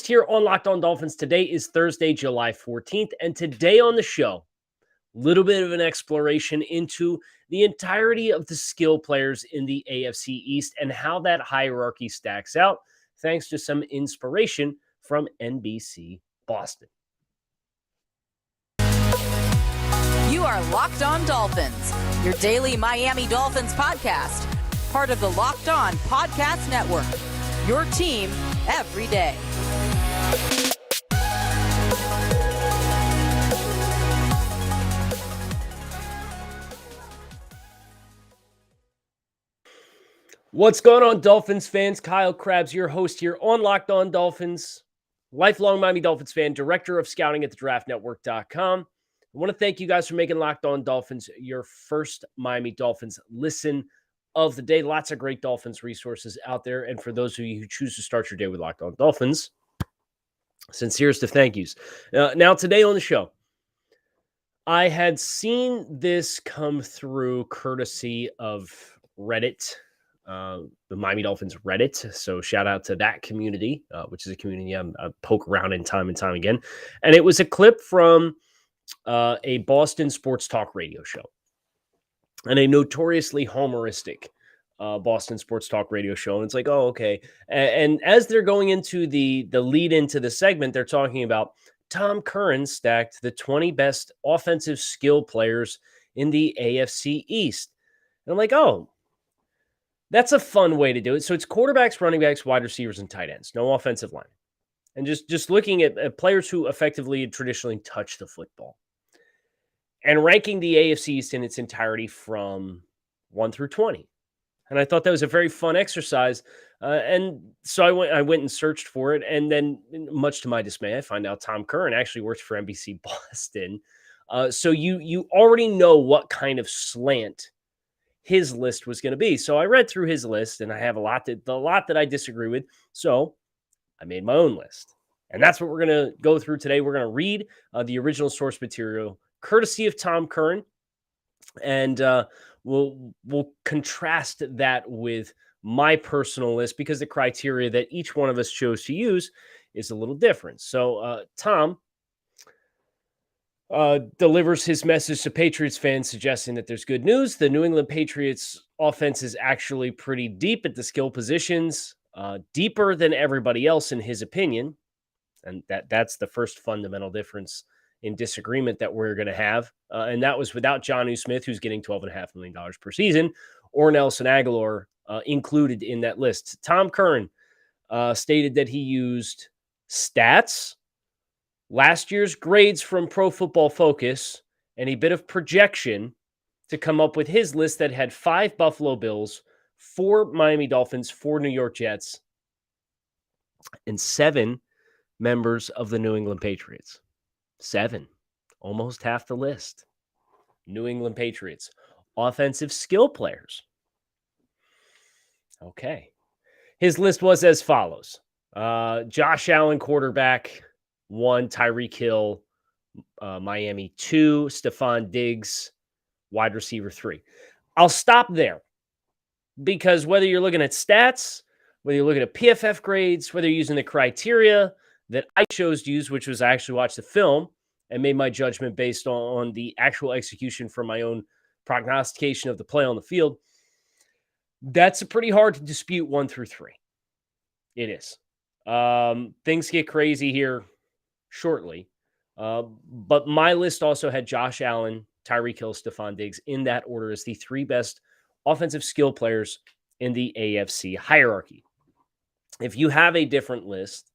Here on Locked On Dolphins. Today is Thursday, July 14th, and today on the show, a little bit of an exploration into the entirety of the skill players in the AFC East and how that hierarchy stacks out, thanks to some inspiration from NBC Boston. You are Locked On Dolphins, your daily Miami Dolphins podcast, part of the Locked On Podcast Network, your team every day. What's going on, Dolphins fans? Kyle Krabs, your host here on Locked On Dolphins, lifelong Miami Dolphins fan, director of scouting at thedraftnetwork.com. I want to thank you guys for making Locked On Dolphins your first Miami Dolphins listen of the day. Lots of great Dolphins resources out there. And for those of you who choose to start your day with Locked On Dolphins, sincerest of thank yous. Now, today on the show, I had seen this come through courtesy of Reddit, the Miami Dolphins Reddit. So shout out to that community, which is a community I poke around in time and time again. And it was a clip from a Boston sports talk radio show, and a notoriously homeristic Boston sports talk radio show. And it's like, oh, okay. And as they're going into the lead into the segment, they're talking about Tom Currans stacked the 20 best offensive skill players in the AFC East. And I'm like, oh, that's a fun way to do it. So it's quarterbacks, running backs, wide receivers, and tight ends. No offensive line. And just looking at players who effectively traditionally touch the football. And ranking the AFC East in its entirety from 1 through 20. And I thought that was a very fun exercise. And so I went and searched for it. And then, much to my dismay, I find out Tom Curran actually works for NBC Boston. So you already know what kind of slant his list was going to be. So I read through his list, and I have a lot that I disagree with. So I made my own list. And that's what we're going to go through today. We're going to read the original source material courtesy of Tom Curran, and we'll contrast that with my personal list because the criteria that each one of us chose to use is a little different. So Tom delivers his message to Patriots fans, suggesting that there's good news. The New England Patriots offense is actually pretty deep at the skill positions, deeper than everybody else in his opinion, and that's the first fundamental difference in disagreement that we're going to have. And that was without Jonnu Smith, who's getting $12.5 million per season, or Nelson Aguilar included in that list. Tom Curran stated that he used stats, last year's grades from Pro Football Focus, and a bit of projection to come up with his list that had 5 Buffalo Bills, 4 Miami Dolphins, 4 New York Jets, and 7 members of the New England Patriots. 7, almost half the list. New England Patriots, offensive skill players. Okay. His list was as follows. Josh Allen, quarterback, 1. Tyreek Hill, Miami, 2. Stephon Diggs, wide receiver, 3. I'll stop there because whether you're looking at stats, whether you're looking at PFF grades, whether you're using the criteria that I chose to use, which was I actually watched the film and made my judgment based on the actual execution from my own prognostication of the play on the field. That's pretty hard to dispute 1 through 3. It is. Things get crazy here shortly. But my list also had Josh Allen, Tyreek Hill, Stephon Diggs in that order as the 3 best offensive skill players in the AFC hierarchy. If you have a different list,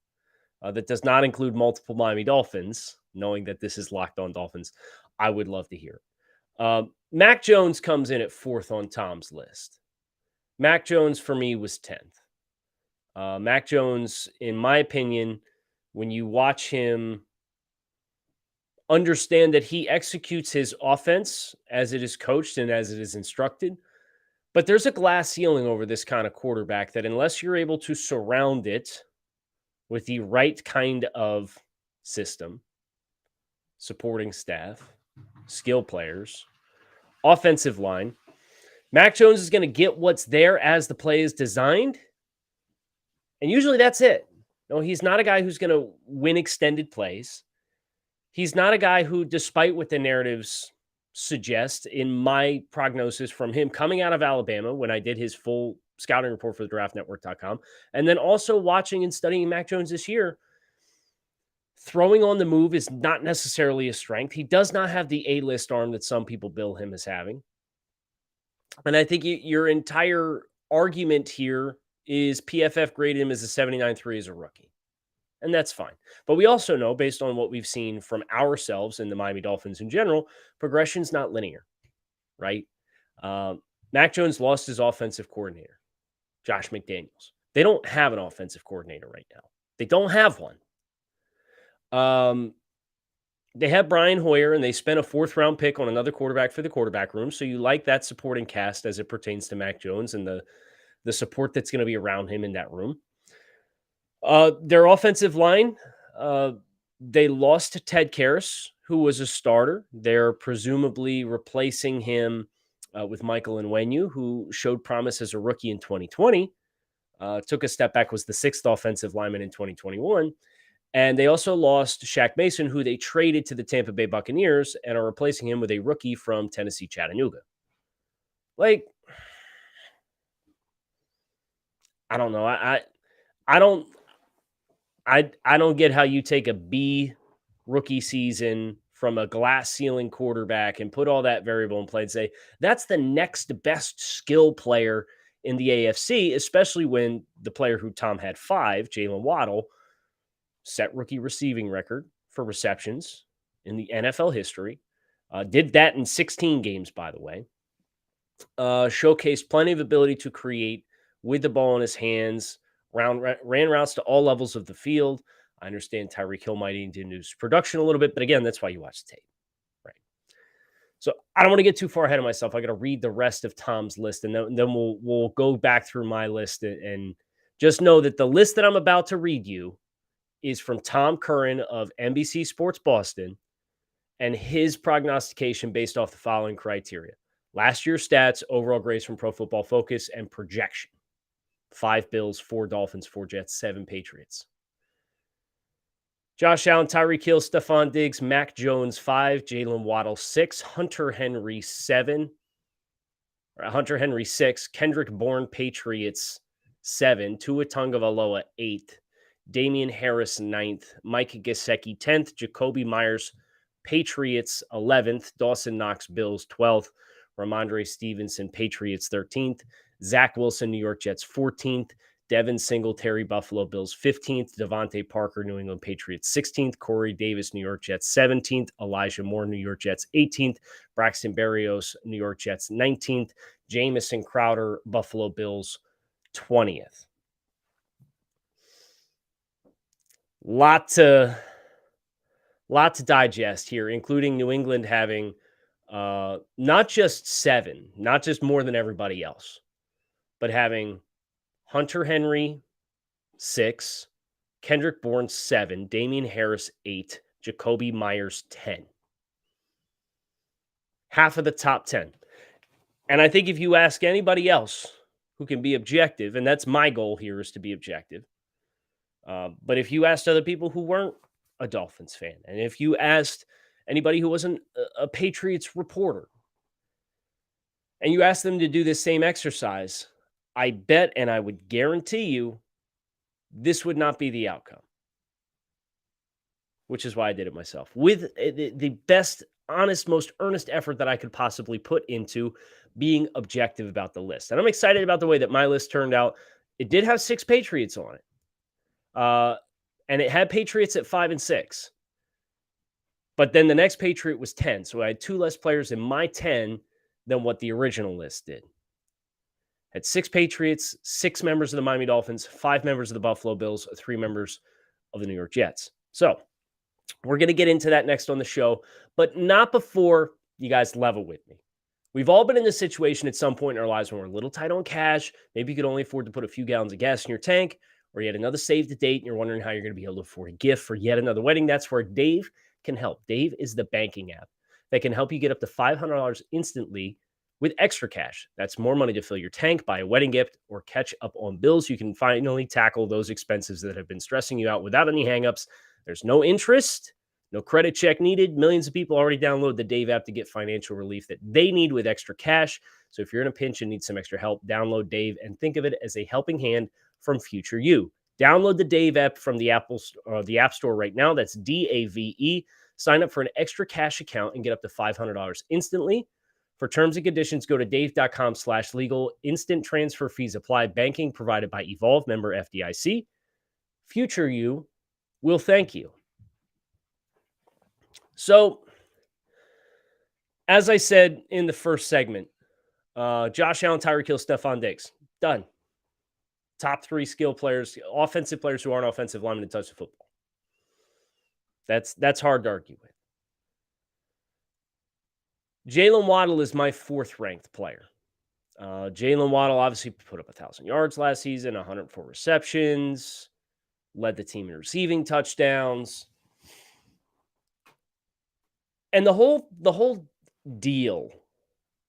that does not include multiple Miami Dolphins, knowing that this is Locked On Dolphins, I would love to hear it. Mac Jones comes in at 4th on Tom's list. Mac Jones, for me, was 10th. Mac Jones, in my opinion, when you watch him understand that he executes his offense as it is coached and as it is instructed, but there's a glass ceiling over this kind of quarterback that unless you're able to surround it with the right kind of system, supporting staff, skill players, offensive line, Mac Jones is going to get what's there as the play is designed. And usually that's it. No, he's not a guy who's going to win extended plays. He's not a guy who, despite what the narratives suggest, in my prognosis from him coming out of Alabama when I did his full scouting report for the draftnetwork.com, and then also watching and studying Mac Jones this year, throwing on the move is not necessarily a strength. He does not have the A-list arm that some people bill him as having. And I think your entire argument here is PFF graded him as a 79.3 as a rookie. And that's fine. But we also know, based on what we've seen from ourselves and the Miami Dolphins in general, progression's not linear, right? Mac Jones lost his offensive coordinator, Josh McDaniels. They don't have an offensive coordinator right now. They don't have one. They have Brian Hoyer, and they spent a 4th-round pick on another quarterback for the quarterback room. So you like that supporting cast as it pertains to Mac Jones and the support that's going to be around him in that room. Their offensive line, they lost Ted Karras, who was a starter. They're presumably replacing him with Michael Onwenu, who showed promise as a rookie in 2020. Took a step back, was the 6th offensive lineman in 2021. And they also lost Shaq Mason, who they traded to the Tampa Bay Buccaneers and are replacing him with a rookie from Tennessee Chattanooga. Like, I don't know. I don't get how you take a B rookie season from a glass ceiling quarterback and put all that variable in play and say that's the next best skill player in the AFC, especially when the player who Tom had 5, Jalen Waddle, set rookie receiving record for receptions in the NFL history. Did that in 16 games, by the way. Showcased plenty of ability to create with the ball in his hands. Ran routes to all levels of the field. I understand Tyreek Hill might need to reduce production a little bit, but again, that's why you watch the tape, right? So I don't want to get too far ahead of myself. I got to read the rest of Tom's list, and then we'll go back through my list and just know that the list that I'm about to read you is from Tom Curran of NBC Sports Boston, and his prognostication based off the following criteria: last year's stats, overall grades from Pro Football Focus, and projection. 5 Bills, 4 Dolphins, 4 Jets, 7 Patriots. Josh Allen, Tyreek Hill, Stephon Diggs, Mac Jones, 5, Jalen Waddle, 6, Hunter Henry, 7, Hunter Henry, 6, Kendrick Bourne, Patriots, 7, Tua Tagovailoa, 8, Damien Harris, 9th, Mike Gesicki, 10th, Jacoby Myers, Patriots, 11th, Dawson Knox, Bills, 12th, Ramondre Stevenson, Patriots, 13th, Zach Wilson, New York Jets, 14th, Devin Singletary, Buffalo Bills, 15th, Devontae Parker, New England Patriots, 16th, Corey Davis, New York Jets, 17th, Elijah Moore, New York Jets, 18th, Braxton Berrios, New York Jets, 19th, Jamison Crowder, Buffalo Bills, 20th. Lot to digest here, including New England having not just 7, not just more than everybody else, but having Hunter Henry, 6, Kendrick Bourne, 7, Damien Harris, 8, Jacoby Myers, 10. Half of the top 10. And I think if you ask anybody else who can be objective, and that's my goal here is to be objective, but if you asked other people who weren't a Dolphins fan, and if you asked anybody who wasn't a Patriots reporter, and you asked them to do this same exercise, I bet and I would guarantee you this would not be the outcome, which is why I did it myself with the best, honest, most earnest effort that I could possibly put into being objective about the list. And I'm excited about the way that my list turned out. It did have 6 Patriots on it, and it had Patriots at 5 and 6. But then the next Patriot was 10. So I had 2 less players in my 10 than what the original list did. Had 6 Patriots, 6 members of the Miami Dolphins, 5 members of the Buffalo Bills, 3 members of the New York Jets. So we're going to get into that next on the show, but not before you guys level with me. We've all been in this situation at some point in our lives when we're a little tight on cash. Maybe you could only afford to put a few gallons of gas in your tank, or you had another save to date and you're wondering how you're going to be able to afford a gift for yet another wedding. That's where Dave can help. Dave is the banking app that can help you get up to $500 instantly with extra cash. That's more money to fill your tank, buy a wedding gift, or catch up on bills. You can finally tackle those expenses that have been stressing you out without any hangups. There's no interest, no credit check needed. Millions of people already download the Dave app to get financial relief that they need with extra cash. So if you're in a pinch and need some extra help, download Dave and think of it as a helping hand from future you. Download the Dave app from the App Store right now. That's DAVE. Sign up for an extra cash account and get up to $500 instantly. For terms and conditions, go to dave.com/legal. Instant transfer fees apply. Banking provided by Evolve, member FDIC. Future you will thank you. So, as I said in the first segment, Josh Allen, Tyreek Hill, Stephon Diggs, done. Top 3 skill players, offensive players who aren't offensive linemen to touch the football. That's hard to argue with. Jalen Waddle is my 4th ranked player. Jalen Waddle obviously put up 1,000 yards last season, 104 receptions, led the team in receiving touchdowns. And the whole deal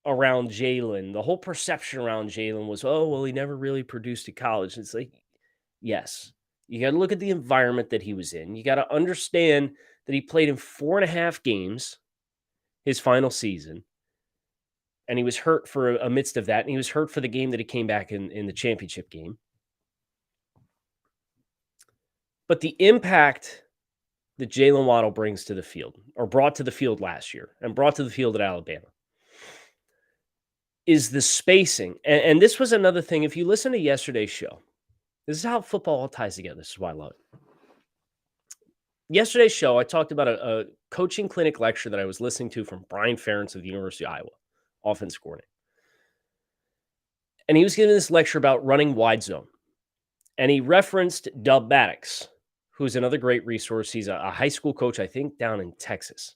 around Jalen, the whole perception around Jalen was, oh, well, he never really produced at college. It's like, yes, you got to look at the environment that he was in. You got to understand that he played in 4.5 games his final season, and he was hurt for amidst of that, and he was hurt for the game that he came back in the championship game. But the impact that Jalen Waddle brings to the field, or brought to the field last year, and brought to the field at Alabama, is the spacing. And this was another thing. If you listen to yesterday's show, this is how football all ties together. This is why I love it. Yesterday's show, I talked about a coaching clinic lecture that I was listening to from Brian Ferentz of the University of Iowa, offensive coordinator. And he was giving this lecture about running wide zone. And he referenced Dub Maddox, who's another great resource. He's a high school coach, I think, down in Texas.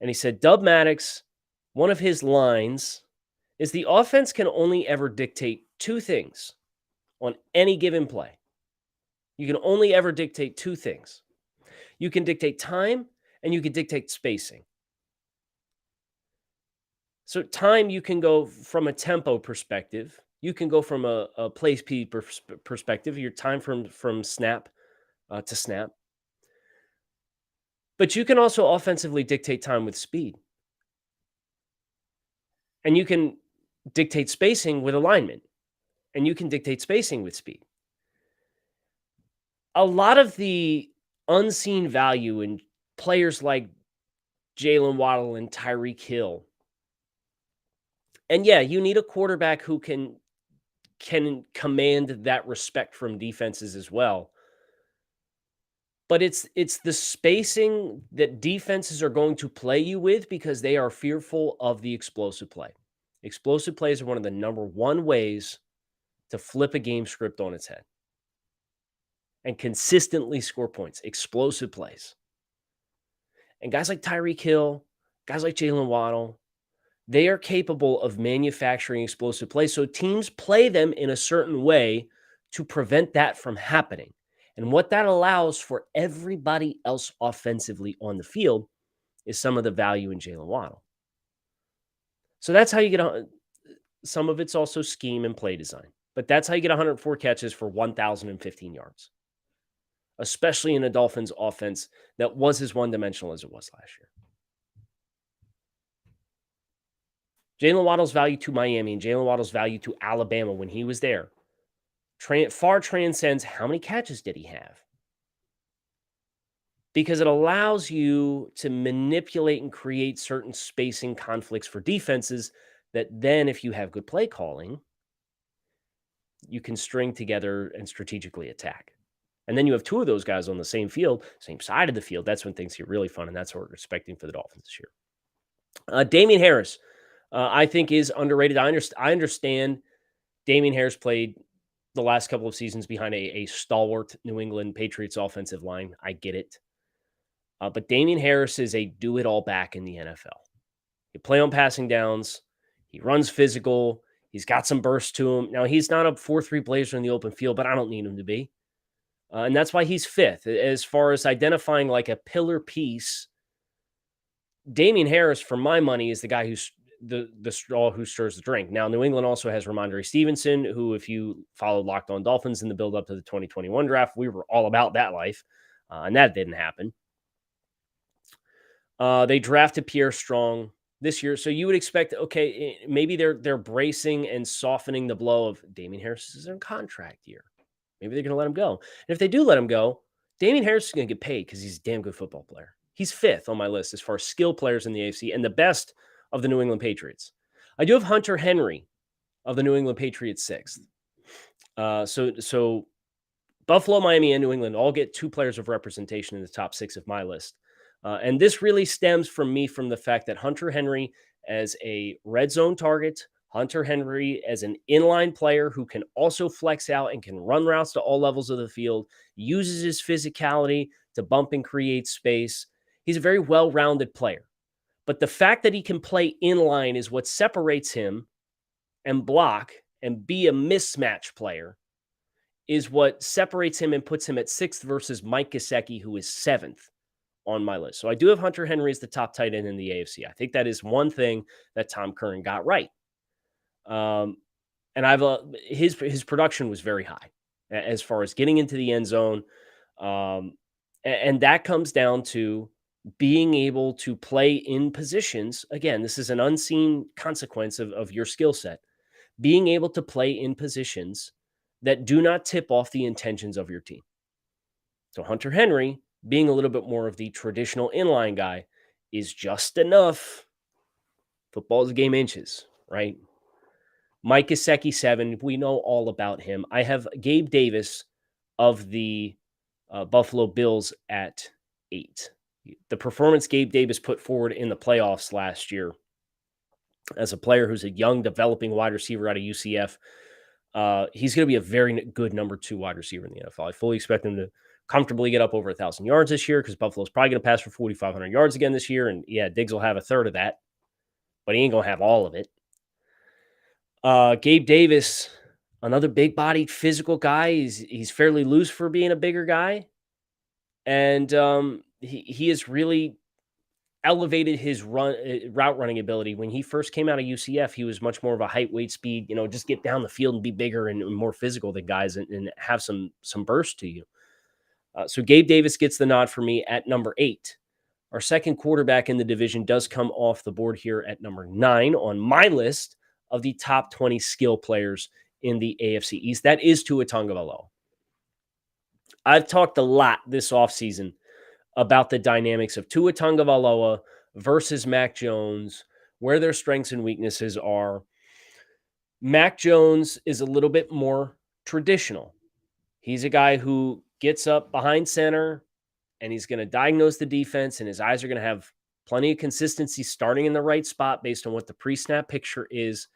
And he said, Dub Maddox, one of his lines is the offense can only ever dictate 2 things on any given play. You can only ever dictate 2 things. You can dictate time and you can dictate spacing. So time, you can go from a tempo perspective. You can go from a play speed perspective, your time from snap to snap. But you can also offensively dictate time with speed. And you can dictate spacing with alignment. And you can dictate spacing with speed. A lot of the unseen value in players like Jalen Waddle and Tyreek Hill. And yeah, you need a quarterback who can command that respect from defenses as well. But it's the spacing that defenses are going to play you with because they are fearful of the explosive play. Explosive plays are one of the number 1 ways to flip a game script on its head and consistently score points. Explosive plays. And guys like Tyreek Hill, guys like Jalen Waddle, they are capable of manufacturing explosive plays. So teams play them in a certain way to prevent that from happening. And what that allows for everybody else offensively on the field is some of the value in Jalen Waddle. So that's how you get some of it's also scheme and play design. But that's how you get 104 catches for 1,015 yards, especially in a Dolphins offense that was as one-dimensional as it was last year. Jalen Waddle's value to Miami and Jalen Waddle's value to Alabama when he was there far transcends how many catches did he have. Because it allows you to manipulate and create certain spacing conflicts for defenses that then, if you have good play calling, you can string together and strategically attack. And then you have 2 of those guys on the same field, same side of the field. That's when things get really fun, and that's what we're expecting for the Dolphins this year. Damien Harris, I think, is underrated. I understand Damien Harris played the last couple of seasons behind a stalwart New England Patriots offensive line. I get it. But Damien Harris is a do-it-all back in the NFL. He play on passing downs. He runs physical. He's got some burst to him. Now, he's not a 4-3 blazer in the open field, but I don't need him to be. And that's why he's 5th. As far as identifying like a pillar piece, Damien Harris, for my money, is the guy who's the straw who stirs the drink. Now, New England also has Ramondre Stevenson, who, if you followed Locked On Dolphins in the build up to the 2021 draft, we were all about that life, and that didn't happen. They drafted Pierre Strong this year, so you would expect, okay, maybe they're bracing and softening the blow of Damien Harris is in contract year. Maybe they're going to let him go. And if they do let him go, Damien Harris is going to get paid because he's a damn good football player. He's 5th on my list as far as skill players in the AFC and the best of the New England Patriots. I do have Hunter Henry of the New England Patriots 6th. So Buffalo, Miami, and New England all get 2 players of representation in the top 6 of my list. And this really stems from the fact that Hunter Henry as a red zone target, Hunter Henry as an inline player who can also flex out and can run routes to all levels of the field, uses his physicality to bump and create space. He's a very well-rounded player. But the fact that he can play inline is what separates him and block and be a mismatch player is what separates him and puts him at 6th versus Mike Gesicki, who is 7th on my list. So I do have Hunter Henry as the top tight end in the AFC. I think that is one thing that Tom Curran got right. And his production was very high as far as getting into the end zone. And that comes down to being able to play in positions. Again, this is an unseen consequence of your skill set. Being able to play in positions that do not tip off the intentions of your team. So Hunter Henry, being a little bit more of the traditional inline guy, is just enough. Football is a game inches, right? Mike Gesicki 7, we know all about him. I have Gabe Davis of the Buffalo Bills at 8. The performance Gabe Davis put forward in the playoffs last year as a player who's a young, developing wide receiver out of UCF, he's going to be a very good number 2 wide receiver in the NFL. I fully expect him to comfortably get up over 1,000 yards this year because Buffalo's probably going to pass for 4,500 yards again this year. And yeah, Diggs will have a third of that, but he ain't going to have all of it. Gabe Davis, another big-bodied physical guy. He's fairly loose for being a bigger guy. And he has really elevated his route running ability. When he first came out of UCF, he was much more of a height, weight, speed, just get down the field and be bigger and more physical than guys and have some burst to you. So Gabe Davis gets the nod for me at number 8. Our second quarterback in the division does come off the board here at number 9 on my list of the top 20 skill players in the AFC East. That is Tua Tagovailoa. I've talked a lot this offseason about the dynamics of Tua Tagovailoa versus Mac Jones, where their strengths and weaknesses are. Mac Jones is a little bit more traditional. He's a guy who gets up behind center and he's going to diagnose the defense, and his eyes are going to have plenty of consistency starting in the right spot based on what the pre-snap picture is,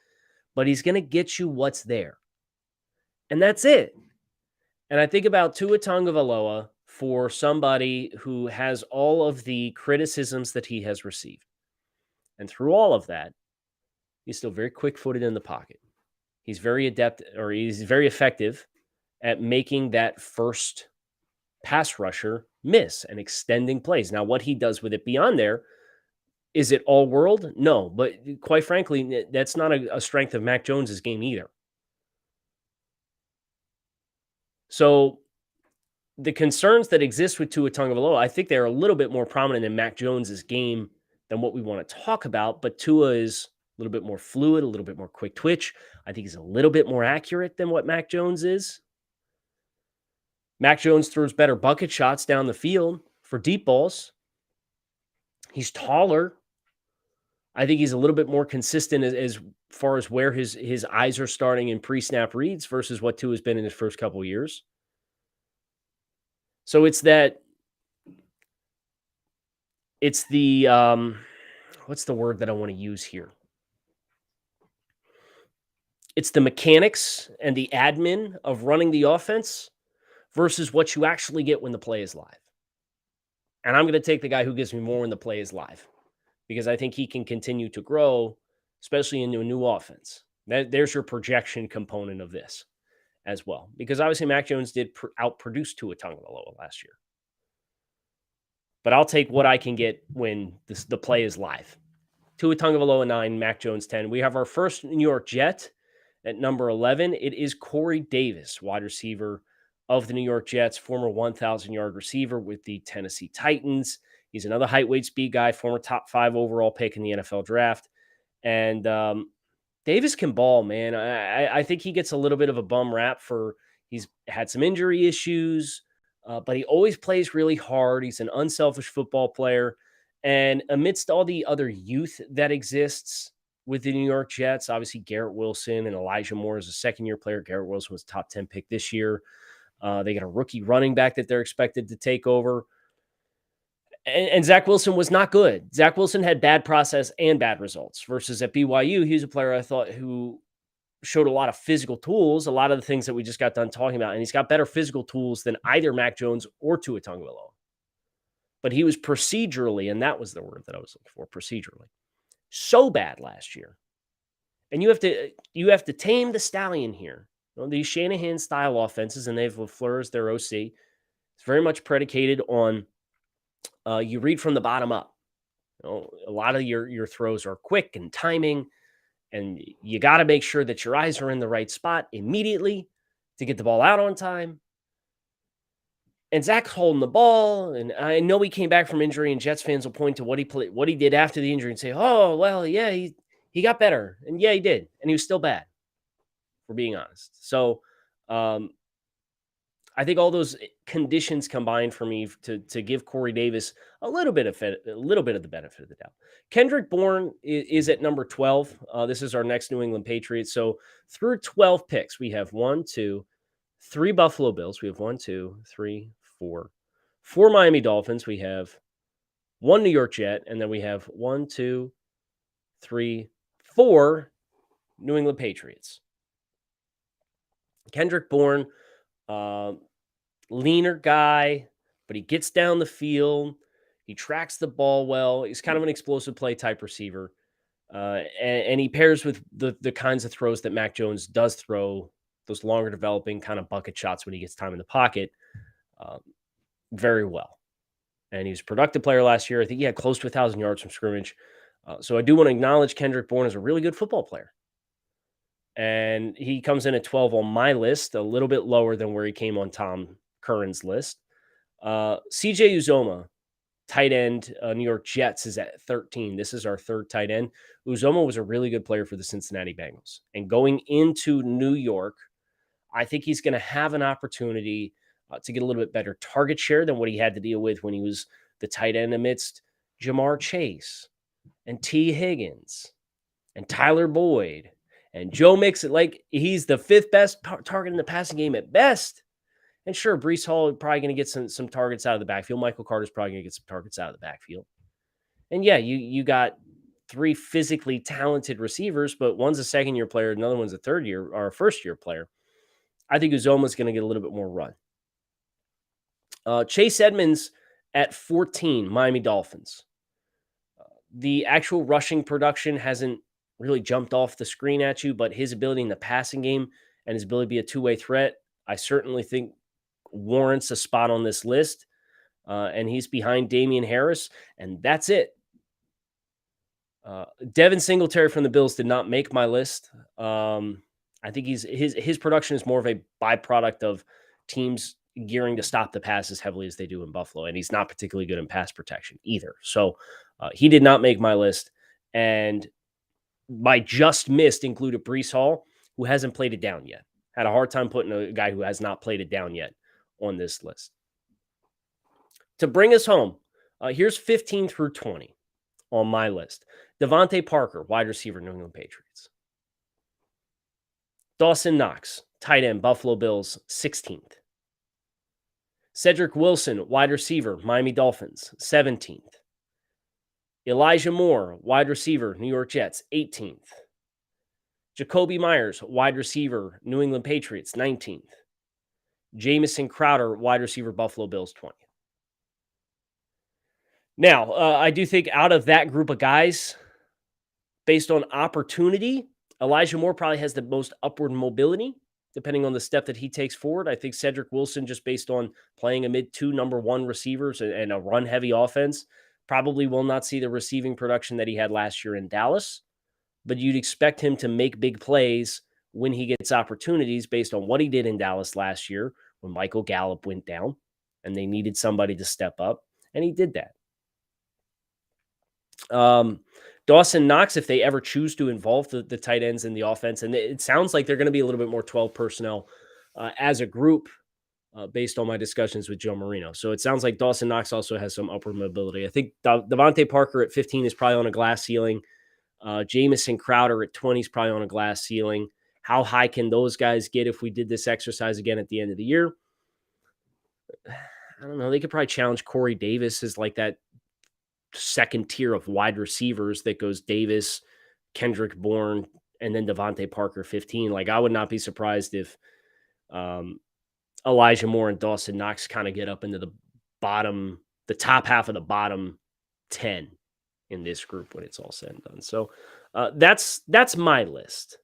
but he's going to get you what's there. And that's it. And I think about Tua Tagovailoa for somebody who has all of the criticisms that he has received. And through all of that, he's still very quick-footed in the pocket. He's very adept, or he's very effective at making that first pass rusher miss and extending plays. Now, what he does with it beyond there, is it all world? No, but quite frankly, that's not a strength of Mac Jones's game either. So the concerns that exist with Tua Tagovailoa, I think they're a little bit more prominent in Mac Jones's game than what we want to talk about, but Tua is a little bit more fluid, a little bit more quick twitch. I think he's a little bit more accurate than what Mac Jones is. Mac Jones throws better bucket shots down the field for deep balls. He's taller. I think he's a little bit more consistent as far as where his eyes are starting in pre-snap reads versus what Tua has been in his first couple of years. So it's the what's the word that I want to use here? It's the mechanics and the admin of running the offense versus what you actually get when the play is live. And I'm going to take the guy who gives me more when the play is live, because I think he can continue to grow, especially into a new offense. There's your projection component of this as well, because obviously Mac Jones did outproduce Tua Tagovailoa last year. But I'll take what I can get when the play is live. Tua Tagovailoa 9, Mac Jones 10. We have our first New York Jet at number 11. It is Corey Davis, wide receiver of the New York Jets, former 1,000-yard receiver with the Tennessee Titans. He's another height, weight, speed guy, former top 5 overall pick in the NFL draft. And Davis can ball, man. I think he gets a little bit of a bum rap for he's had some injury issues, but he always plays really hard. He's an unselfish football player. And amidst all the other youth that exists with the New York Jets, obviously Garrett Wilson and Elijah Moore is a second-year player. Garrett Wilson was a top 10 pick this year. They got a rookie running back that they're expected to take over. And Zach Wilson was not good. Zach Wilson had bad process and bad results versus at BYU. He was a player I thought who showed a lot of physical tools, a lot of the things that we just got done talking about. And he's got better physical tools than either Mac Jones or Tua Tagovailoa. But he was procedurally, and that was the word that I was looking for, procedurally, so bad last year. And you have to tame the stallion here. You know, these Shanahan-style offenses, and they have LaFleur as their OC. It's very much predicated on you read from the bottom up. You know, a lot of your throws are quick and timing, and you got to make sure that your eyes are in the right spot immediately to get the ball out on time. And Zach's holding the ball, and I know he came back from injury, and Jets fans will point to what he did after the injury and say, "Oh, well, yeah, he got better," and yeah, he did, and he was still bad, for being honest. So, I think all those conditions combined for me to give Corey Davis a little bit of the benefit of the doubt. Kendrick Bourne is at number 12. This is our next New England Patriots. So through 12 picks, we have 1, 2, 3 Buffalo Bills. We have 1, 2, 3, 4 Miami Dolphins. We have 1 New York Jet, and then we have 1, 2, 3, 4 New England Patriots. Kendrick Bourne, leaner guy, but he gets down the field. He tracks the ball well. He's kind of an explosive play type receiver. And he pairs with the kinds of throws that Mac Jones does throw, those longer developing kind of bucket shots when he gets time in the pocket, very well. And he was a productive player last year. I think he had close to 1,000 yards from scrimmage. So I do want to acknowledge Kendrick Bourne as a really good football player. And he comes in at 12 on my list, a little bit lower than where he came on Tom Currans' list. CJ Uzomah, tight end, New York Jets, is at 13. This is our third tight end. Uzomah was a really good player for the Cincinnati Bengals. And going into New York, I think he's going to have an opportunity to get a little bit better target share than what he had to deal with when he was the tight end amidst Jamar Chase and T. Higgins and Tyler Boyd and Joe Mixon. Like, he's the fifth best target in the passing game at best. And sure, Breece Hall is probably going to get some targets out of the backfield. Michael Carter's probably going to get some targets out of the backfield. And yeah, you got 3 physically talented receivers, but one's a second-year player, another one's a third-year or a first-year player. I think Uzomah's going to get a little bit more run. Chase Edmonds at 14, Miami Dolphins. The actual rushing production hasn't really jumped off the screen at you, but his ability in the passing game and his ability to be a two-way threat, I certainly think warrants a spot on this list. And he's behind Damien Harris, and that's it. Devin Singletary from the Bills did not make my list. I think his production is more of a byproduct of teams gearing to stop the pass as heavily as they do in Buffalo, and he's not particularly good in pass protection either. So he did not make my list, and my just missed included Breece Hall, who hasn't played it down yet. Had a hard time putting a guy who has not played it down yet on this list. To bring us home, here's 15 through 20 on my list. Devontae Parker, wide receiver, New England Patriots. Dawson Knox, tight end, Buffalo Bills, 16th. Cedric Wilson, wide receiver, Miami Dolphins, 17th. Elijah Moore, wide receiver, New York Jets, 18th. Jacoby Myers, wide receiver, New England Patriots, 19th. Jamison Crowder, wide receiver, Buffalo Bills, 20th. Now, I do think out of that group of guys, based on opportunity, Elijah Moore probably has the most upward mobility, depending on the step that he takes forward. I think Cedric Wilson, just based on playing amid 2 number 1 receivers and a run-heavy offense, Probably will not see the receiving production that he had last year in Dallas, but you'd expect him to make big plays when he gets opportunities based on what he did in Dallas last year when Michael Gallup went down and they needed somebody to step up, and he did that. Dawson Knox, if they ever choose to involve the tight ends in the offense, and it sounds like they're going to be a little bit more 12 personnel as a group based on my discussions with Joe Marino. So it sounds like Dawson Knox also has some upward mobility. I think Devontae Parker at 15 is probably on a glass ceiling. Jamison Crowder at 20 is probably on a glass ceiling. How high can those guys get if we did this exercise again at the end of the year? I don't know. They could probably challenge Corey Davis as like that second tier of wide receivers that goes Davis, Kendrick Bourne, and then Devontae Parker 15. Like, I would not be surprised if Elijah Moore and Dawson Knox kind of get up into the top half of the bottom 10 in this group when it's all said and done. So that's my list.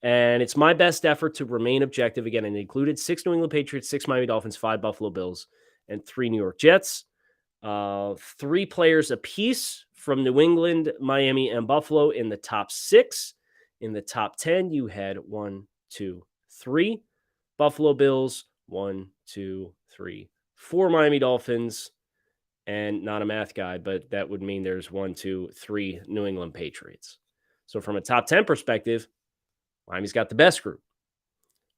And it's my best effort to remain objective. Again, it included 6 New England Patriots, 6 Miami Dolphins, 5 Buffalo Bills, and 3 New York Jets. 3 players apiece from New England, Miami, and Buffalo in the top 6. In the top 10, you had 1, 2, 3 Buffalo Bills, 1, 2, 3, 4 Miami Dolphins, and not a math guy, but that would mean there's 1, 2, 3 New England Patriots. So from a top 10 perspective, Miami's got the best group.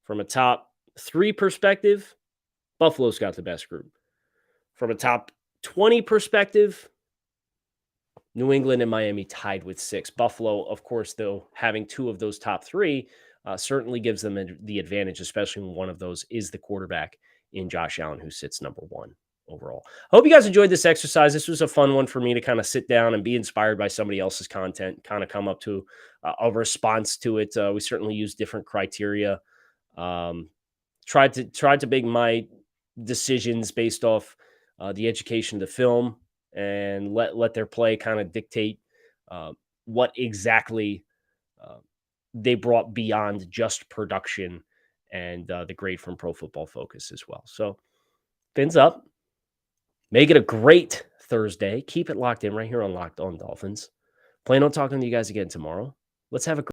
From a top 3 perspective, Buffalo's got the best group. From a top 20 perspective, New England and Miami tied with 6. Buffalo, of course, though, having 2 of those top 3 certainly gives them the advantage, especially when one of those is the quarterback in Josh Allen, who sits number 1 overall. I hope you guys enjoyed this exercise. This was a fun one for me to kind of sit down and be inspired by somebody else's content, kind of come up to a response to it. We certainly use different criteria. Tried to make my decisions based off the education of the film and let their play kind of dictate what exactly they brought beyond just production and the grade from Pro Football Focus as well. So fins up. Make it a great Thursday. Keep it locked in right here on Locked On Dolphins. Plan on talking to you guys again tomorrow. Let's have a